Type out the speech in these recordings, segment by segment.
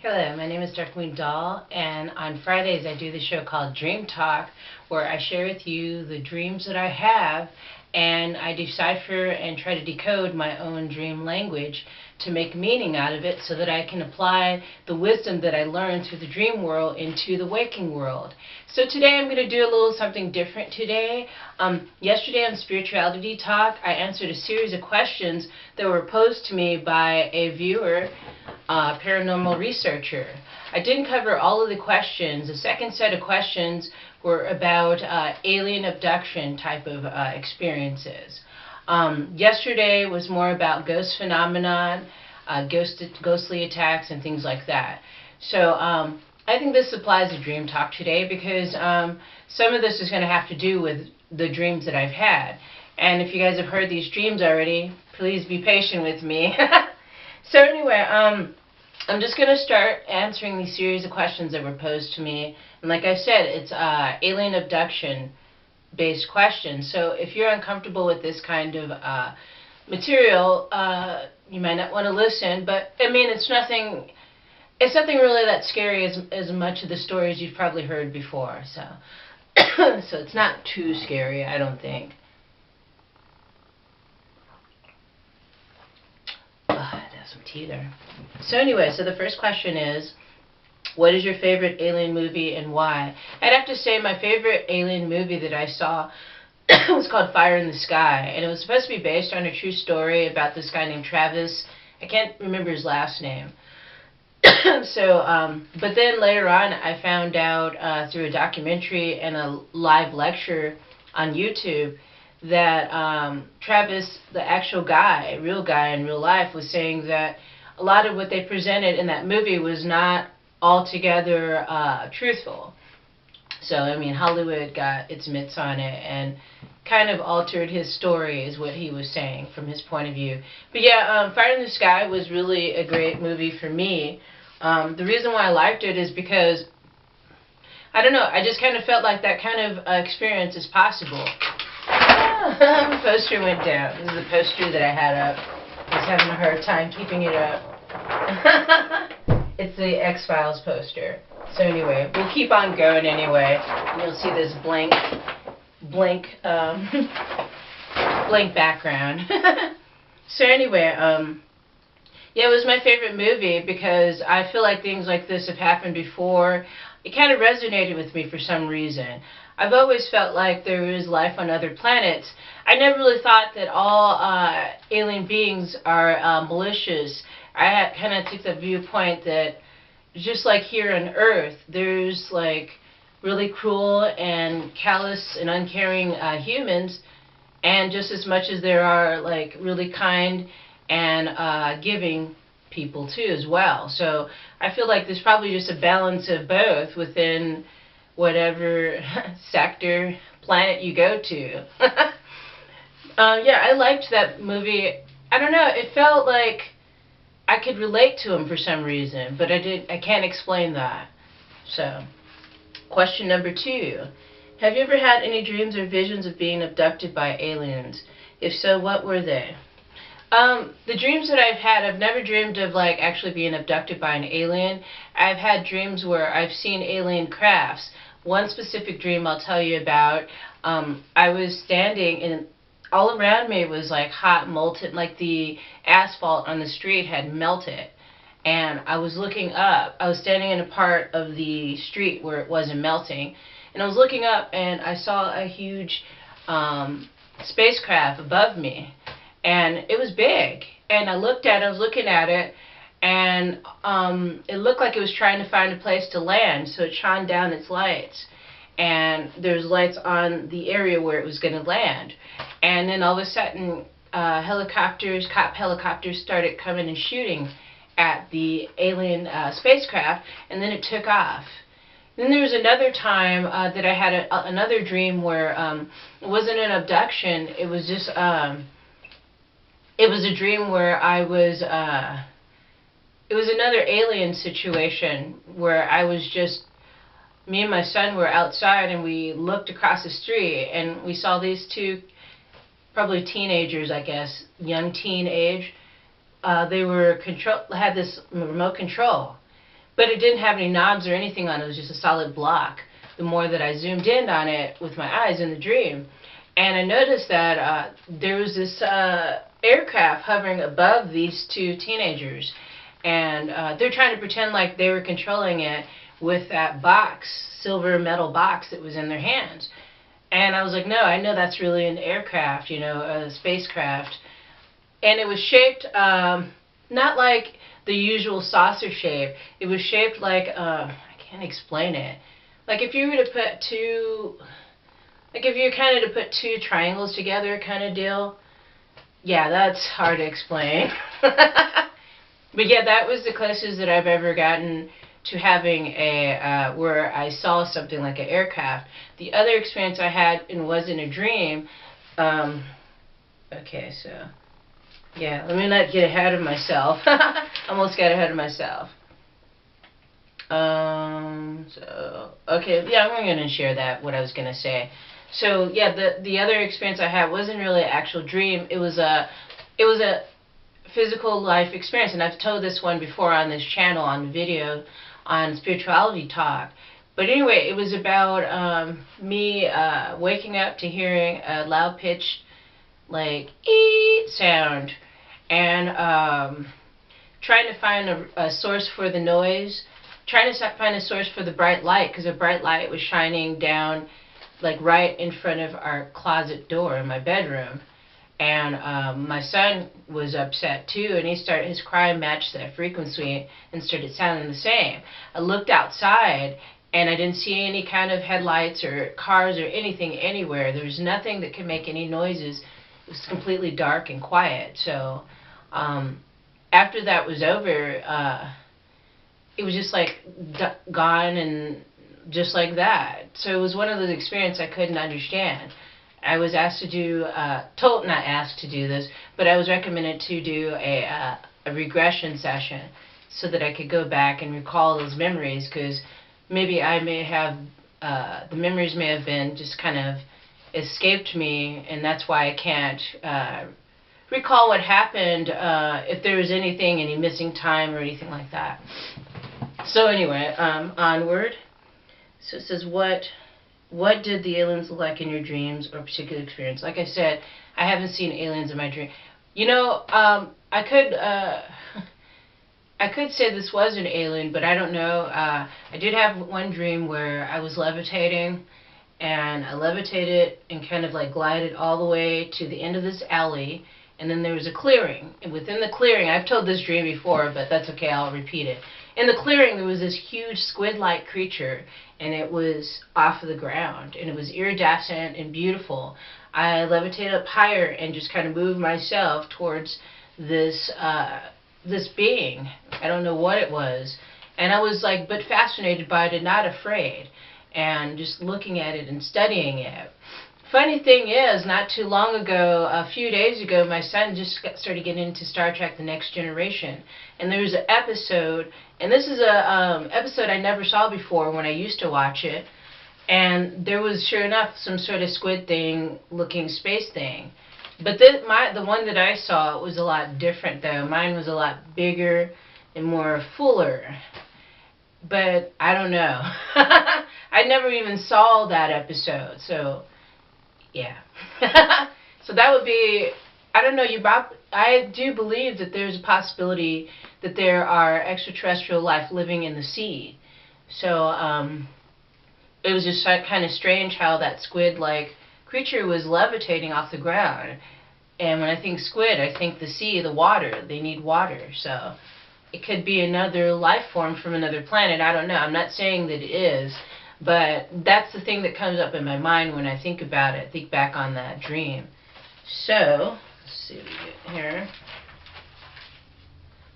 Hello, my name is Darkmoon Doll, and on Fridays I do the show called Dream Talk, where I share with you the dreams that I have, and I decipher and try to decode my own dream language to make meaning out of it so that I can apply the wisdom that I learned through the dream world into the waking world. So today I'm going to do a little something different today. Yesterday on Spirituality Talk, I answered a series of questions that were posed to me by a viewer, Paranormal Researcher. I didn't cover all of the questions. The second set of questions were about alien abduction type of experiences. Yesterday was more about ghost phenomenon, ghostly attacks, and things like that. So I think this applies to Dream Talk today because some of this is going to have to do with the dreams that I've had. And if you guys have heard these dreams already, please be patient with me. So anyway, I'm just going to start answering these series of questions that were posed to me. And like I said, it's alien abduction based questions. So if you're uncomfortable with this kind of material, you might not want to listen. But I mean, it's nothing really that scary as much of the stories you've probably heard before. So so it's not too scary, I don't think. Some tea there. So anyway, so the first question is, what is your favorite alien movie and why? I'd have to say my favorite alien movie that I saw was called Fire in the Sky, and it was supposed to be based on a true story about this guy named Travis. I can't remember his last name. But then later on I found out through a documentary and a live lecture on YouTube that Travis, the actual guy, real guy in real life, was saying that a lot of what they presented in that movie was not altogether truthful. So, I mean, Hollywood got its mitts on it and kind of altered his story, is what he was saying from his point of view. But yeah, Fire in the Sky was really a great movie for me. The reason why I liked it is because, I don't know, I just kind of felt like that kind of experience is possible. The poster went down. This is the poster that I had up. I was having a hard time keeping it up. It's the X-Files poster. So anyway, we'll keep on going anyway. And you'll see this blank background. So anyway, yeah, it was my favorite movie because I feel like things like this have happened before. It kind of resonated with me for some reason. I've always felt like there is life on other planets. I never really thought that all alien beings are malicious. I kind of took the viewpoint that just like here on Earth, there's like really cruel and callous and uncaring humans, and just as much as there are like really kind and giving people too as well. So I feel like there's probably just a balance of both within whatever sector, planet you go to. Yeah, I liked that movie. I don't know, it felt like I could relate to him for some reason, but I can't explain that. So, question number 2. Have you ever had any dreams or visions of being abducted by aliens? If so, what were they? The dreams that I've had, I've never dreamed of like actually being abducted by an alien. I've had dreams where I've seen alien crafts. One specific dream I'll tell you about, I was standing and all around me was like hot, molten, like the asphalt on the street had melted. And I was looking up. I was standing in a part of the street where it wasn't melting. And I was looking up and I saw a huge spacecraft above me. And it was big. And I was looking at it, and it looked like it was trying to find a place to land, so it shone down its lights. And there's lights on the area where it was going to land. And then all of a sudden, cop helicopters started coming and shooting at the alien spacecraft, and then it took off. Then there was another time that I had another dream where it wasn't an abduction, it was just... it was a dream where I was, it was another alien situation where I was just, me and my son were outside and we looked across the street and we saw these two, probably teenagers, I guess, young teen age. They were had this remote control. but it didn't have any knobs or anything on it. It was just a solid block. The more that I zoomed in on it with my eyes in the dream, and I noticed that there was this aircraft hovering above these two teenagers, and they're trying to pretend like they were controlling it with that box, silver metal box that was in their hands. And I was like, no, I know that's really an aircraft, you know, a spacecraft. And it was shaped not like the usual saucer shape. It was shaped like, I can't explain it. Like if you were to put two, like if you kind of to put two triangles together kind of deal. Yeah, that's hard to explain. But yeah, that was the closest that I've ever gotten to having a, where I saw something like an aircraft. The other experience I had, and was in a dream, okay, so, yeah, let me not get ahead of myself. Almost got ahead of myself. So, okay, yeah, I'm going to share that, what I was going to say. So, yeah, the other experience I had wasn't really an actual dream. It was a physical life experience, and I've told this one before on this channel, on the video, on Spirituality Talk. But anyway, it was about me waking up to hearing a loud-pitched, like, eeet sound, and trying to find a source for the noise, trying to find a source for the bright light, because a bright light was shining down, like, right in front of our closet door in my bedroom. And my son was upset too, and his cry matched that frequency and started sounding the same. I looked outside, and I didn't see any kind of headlights or cars or anything anywhere. There was nothing that could make any noises. It was completely dark and quiet. So after that was over, it was just like gone and just like that. So it was one of those experiences I couldn't understand. I was asked to do, not asked to do this, but I was recommended to do a regression session so that I could go back and recall those memories, because maybe I may have, the memories may have been just kind of escaped me, and that's why I can't recall what happened, if there was anything, any missing time or anything like that. So anyway, onward. So it says, what did the aliens look like in your dreams or particular experience? Like I said, I haven't seen aliens in my dream. You know, I could say this was an alien, but I don't know. I did have one dream where I was levitating, and I levitated and kind of like glided all the way to the end of this alley, and then there was a clearing. And within the clearing, I've told this dream before, but that's okay, I'll repeat it. In the clearing, there was this huge squid-like creature, and it was off of the ground, and it was iridescent and beautiful. I levitated up higher and just kind of moved myself towards this this being. I don't know what it was, and I was like, but fascinated by it and not afraid, and just looking at it and studying it. Funny thing is, not too long ago, a few days ago, my son just started getting into Star Trek The Next Generation. And there was an episode, and this is a episode I never saw before when I used to watch it. And there was, sure enough, some sort of squid thing looking space thing. But the one that I saw was a lot different, though. Mine was a lot bigger and more fuller. But I don't know. I never even saw that episode, so... yeah. So that would be, I don't know, I do believe that there's a possibility that there are extraterrestrial life living in the sea. So it was just kind of strange how that squid-like creature was levitating off the ground. And when I think squid, I think the sea, the water. They need water. So it could be another life form from another planet. I don't know. I'm not saying that it is. But that's the thing that comes up in my mind when I think about it, think back on that dream. So, let's see what we get here.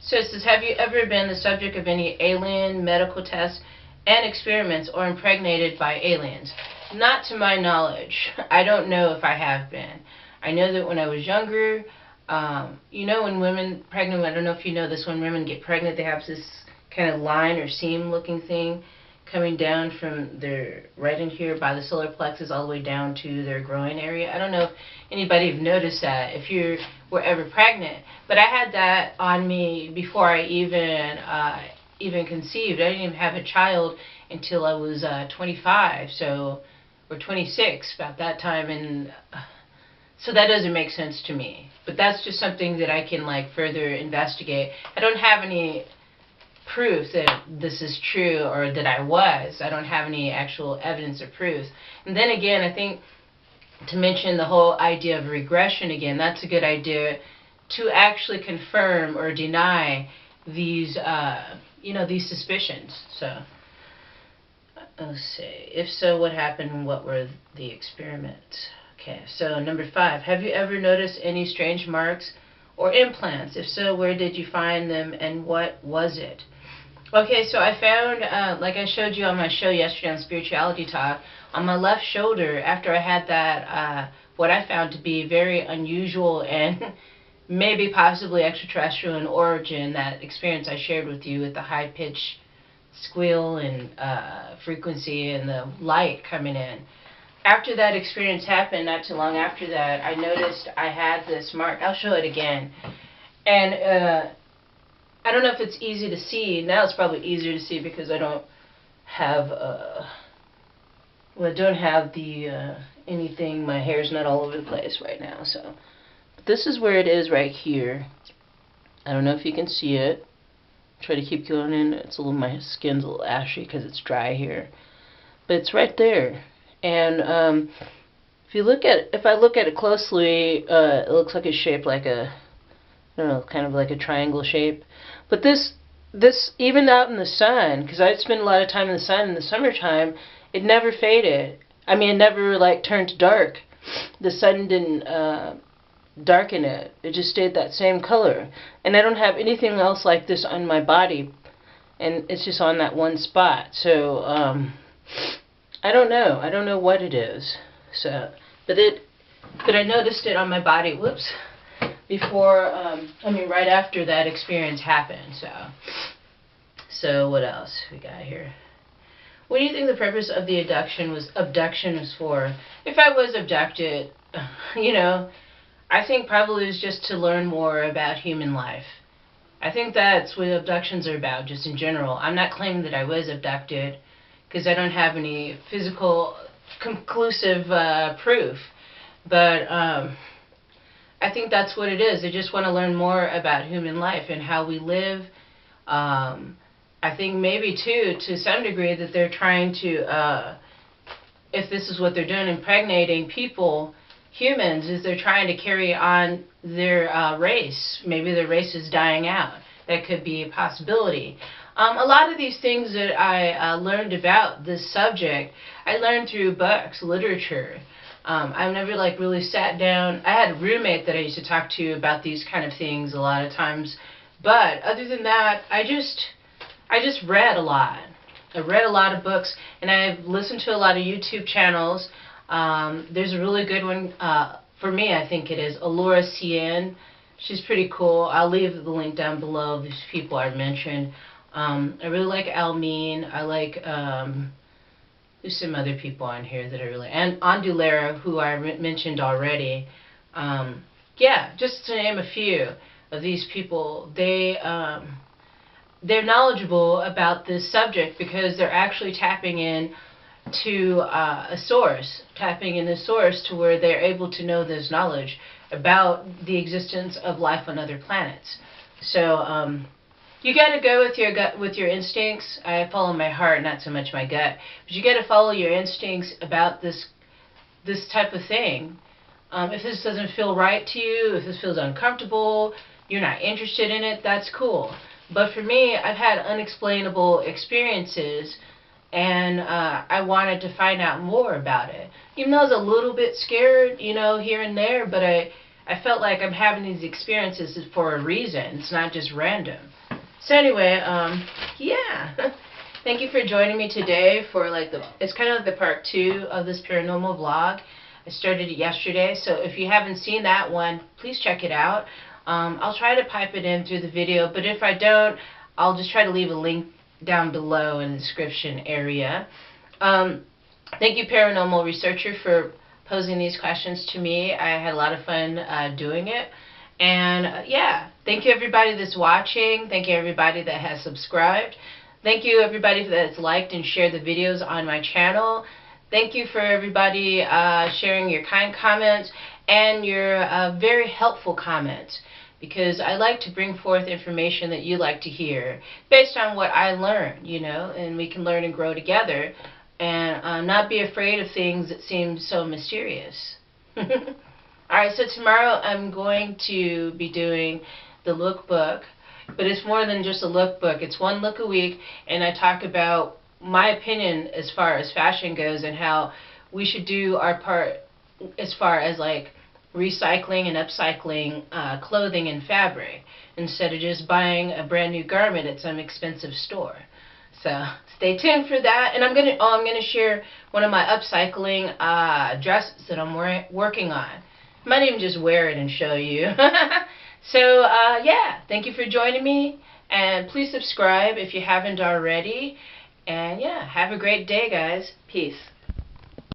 So it says, have you ever been the subject of any alien medical tests and experiments or impregnated by aliens? Not to my knowledge. I don't know if I have been. I know that when I was younger, you know, when women pregnant, I don't know if you know this, when women get pregnant, they have this kind of line or seam looking thing coming down from their, right in here by the solar plexus all the way down to their groin area. I don't know if anybody have noticed that, if you were ever pregnant. But I had that on me before I even even conceived. I didn't even have a child until I was 25, so, or 26, about that time, and so that doesn't make sense to me. But that's just something that I can like further investigate. I don't have any proof that this is true or that I was. I don't have any actual evidence or proof. And then again, I think to mention the whole idea of regression again, that's a good idea to actually confirm or deny these, these suspicions. So, let's see. If so, what happened and what were the experiments? Okay, so number 5. Have you ever noticed any strange marks or implants? If so, where did you find them and what was it? Okay, so I found, like I showed you on my show yesterday on Spirituality Talk, on my left shoulder, after I had that, what I found to be very unusual and maybe possibly extraterrestrial in origin, that experience I shared with you with the high-pitched squeal and frequency and the light coming in. After that experience happened, not too long after that, I noticed I had this mark. I'll show it again. And I don't know if it's easy to see. Now it's probably easier to see because I don't have, I don't have the anything. My hair's not all over the place right now. So but this is where it is right here. I don't know if you can see it. Try to keep going in. It's a little, my skin's a little ashy because it's dry here, but it's right there. And if I look at it closely, it looks like it's shaped like a, I don't know, kind of like a triangle shape. But this even out in the sun, because I spend a lot of time in the sun in the summertime, it never faded. I mean, it never like turned dark. The sun didn't darken it. It just stayed that same color. And I don't have anything else like this on my body, and it's just on that one spot. So I don't know. I don't know what it is. So, but I noticed it on my body. Whoops. Before, right after that experience happened. So what else we got here? What do you think the purpose of the abduction was for? If I was abducted, I think probably it was just to learn more about human life. I think that's what abductions are about, just in general. I'm not claiming that I was abducted, because I don't have any physical, conclusive proof. But I think that's what it is. They just want to learn more about human life and how we live. I think maybe, too, to some degree, that they're trying to, if this is what they're doing, impregnating people, humans, is they're trying to carry on their race. Maybe their race is dying out. That could be a possibility. A lot of these things that I learned about this subject, I learned through books, literature. I've never really sat down. I had a roommate that I used to talk to about these kind of things a lot of times. But other than that, I just read a lot. I read a lot of books, and I've listened to a lot of YouTube channels. There's a really good one, for me, I think it is, Alura Cein. She's pretty cool. I'll leave the link down below, these people I mentioned. I really like Almeen. I like, there's some other people on here that I really, and Andulairah, who I mentioned already. Yeah, just to name a few of these people, they're knowledgeable about this subject because they're actually tapping in to a source, to where they're able to know this knowledge about the existence of life on other planets. So you got to go with your gut, with your instincts. I follow my heart, not so much my gut, but you got to follow your instincts about this type of thing. If this doesn't feel right to you, if this feels uncomfortable, you're not interested in it, that's cool. But for me, I've had unexplainable experiences, and I wanted to find out more about it. Even though I was a little bit scared, here and there, but I felt like I'm having these experiences for a reason. It's not just random. So anyway, yeah. Thank you for joining me today for it's kind of like the part 2 of this paranormal vlog. I started it yesterday, so if you haven't seen that one, please check it out. I'll try to pipe it in through the video, but if I don't, I'll just try to leave a link down below in the description area. Thank you, Paranormal Researcher, for posing these questions to me. I had a lot of fun doing it. And yeah, Thank you everybody that's watching. Thank you everybody that has subscribed. Thank you everybody that's liked and shared the videos on my channel. Thank you for everybody sharing your kind comments and your very helpful comments, because I like to bring forth information that you like to hear based on what I learn, you know, and we can learn and grow together and not be afraid of things that seem so mysterious. Alright, so tomorrow I'm going to be doing the lookbook, but it's more than just a lookbook. It's one look a week, and I talk about my opinion as far as fashion goes and how we should do our part as far as like recycling and upcycling clothing and fabric instead of just buying a brand new garment at some expensive store. So stay tuned for that, and I'm gonna share one of my upcycling dresses that I'm working on. I might even just wear it and show you. So yeah, thank you for joining me, and please subscribe if you haven't already. And yeah, have a great day, guys. Peace.